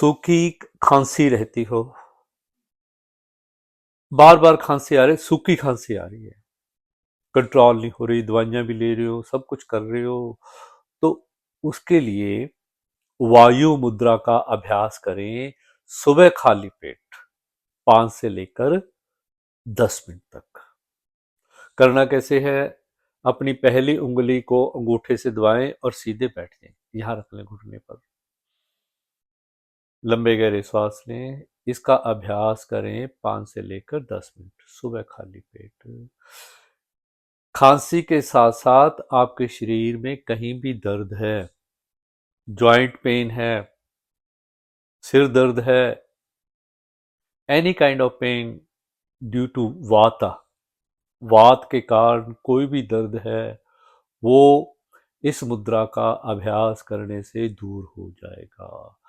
सूखी खांसी रहती हो, बार बार खांसी आ रही, सूखी खांसी आ रही है, कंट्रोल नहीं हो रही, दवाइयां भी ले रहे हो, सब कुछ कर रहे हो, तो उसके लिए वायु मुद्रा का अभ्यास करें। सुबह खाली पेट 5 से लेकर 10 मिनट तक। करना कैसे है? अपनी पहली उंगली को अंगूठे से दबाएं और सीधे बैठ जाएं, यहां रख लें घुटने पर। लंबे गहरे सांस लें। इसका अभ्यास करें 5 से लेकर 10 मिनट, सुबह खाली पेट। खांसी के साथ साथ आपके शरीर में कहीं भी दर्द है, जॉइंट पेन है, सिर दर्द है, any kind of pain due to vata, वात के कारण कोई भी दर्द है, वो इस मुद्रा का अभ्यास करने से दूर हो जाएगा।